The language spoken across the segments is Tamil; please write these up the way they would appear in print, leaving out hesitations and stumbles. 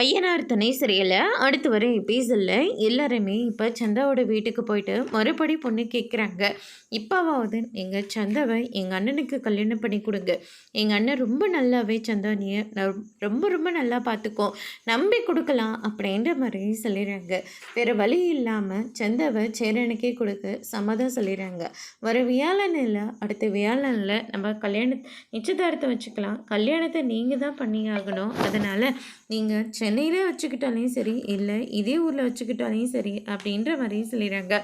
ஐயனார் துணை சரியில்ல. அடுத்து வர எபிசோட்ல எல்லாருமே இப்போ சந்தாவோட வீட்டுக்கு போயிட்டு மறுபடி பொண்ணு கேட்குறாங்க. இப்போவாவது நீங்கள் சந்தாவை எங்கள் அண்ணனுக்கு கல்யாணம் பண்ணி கொடுங்க. எங்கள் அண்ணன் ரொம்ப நல்லாவே சந்தானியை ரொம்ப ரொம்ப நல்லா பார்த்துக்கோ, நம்பி கொடுக்கலாம் அப்படின்ற மாதிரி சொல்லிடுறாங்க. வேறு வழி இல்லாமல் சந்தாவை சேரனுக்கே கொடுக்க சம்மதம் சொல்லிடுறாங்க. வர வியாழனில் அடுத்த வியாழனில் நம்ம நிச்சயதார்த்தம் வச்சுக்கலாம். கல்யாணத்தை நீங்கள் தான் பண்ணி ஆகணும். அதனால் நீங்கள் சென்னையில் வச்சுக்கிட்டாலையும் சரி, இல்லை இதே ஊரில் வச்சுக்கிட்டாலையும் சரி அப்படின்ற மாதிரி சொல்லிடுறாங்க.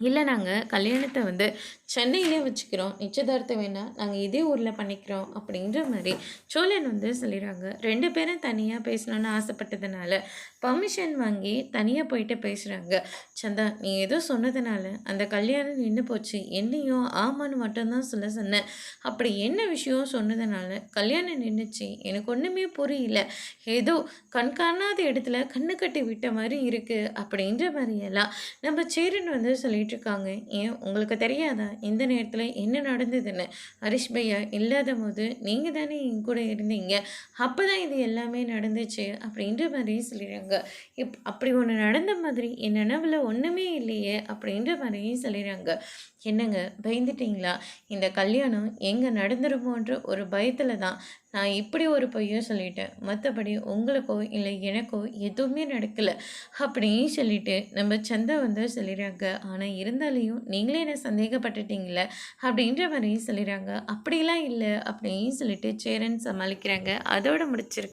இல்லை நாங்கள் கல்யாணத்தை சென்னையிலே வச்சுக்கிறோம், நிச்சயதார்த்தம் வேணால் நாங்கள் இதே ஊரில் பண்ணிக்கிறோம் அப்படின்ற மாதிரி சோழன் சொல்லிடுறாங்க. 2 பேரும் தனியாக பேசணுன்னு ஆசைப்பட்டதுனால பர்மிஷன் வாங்கி தனியாக போயிட்டு பேசுகிறாங்க. சந்தா, நீ ஏதோ சொன்னதுனால அந்த கல்யாணம் நின்று போச்சு, என்னையும் ஆமான்னு மட்டும்தான் சொன்னேன். அப்படி என்ன விஷயம் சொன்னதுனால கல்யாணம் நின்றுச்சு, எனக்கு ஒன்றுமே புரியல. ஏதோ கண்காணாத இடத்துல கண்ணு கட்டி விட்ட மாதிரி இருக்குது அப்படின்ற மாதிரியெல்லாம் நம்ம சேரன் சொல்லிட்டு இருக்காங்க. ஏன் உங்களுக்கு தெரியாதா இந்த நேரத்தில் என்ன நடந்ததுன்னு? ஹரிஷ் பையா இல்லாத போது நீங்கள் தானே என் கூட இருந்தீங்க, அப்போ தான் இது எல்லாமே நடந்துச்சு அப்படின்ற மாதிரி சொல்லிடுறாங்க. அப்படி ஒன்று நடந்த மாதிரி என் நினைவில் ஒன்றுமே இல்லையே அப்படின்ற மாதிரி சொல்லிடுறாங்க. என்னங்க பயந்துட்டிங்களா? இந்த கல்யாணம் எங்கே நடந்துருமோன்ற ஒரு பயத்தில் தான் நான் இப்படி ஒரு பொய்யோ சொல்லிட்டேன். மற்றபடி உங்களுக்கோ இல்லை எனக்கோ எதுவுமே நடக்கலை அப்படின்னு சொல்லிட்டு நம்ம சந்தா சொல்லிடுறாங்க. ஆனால் இருந்தாலையும் நீங்களே என்ன சந்தேகப்பட்டுட்டீங்களே அப்படின்ற மாதிரி சொல்லிடுறாங்க. அப்படிலாம் இல்லை அப்படின்னு சொல்லிட்டு சேரன் சமாளிக்கிறாங்க. அதோடு முடிச்சிருக்கு.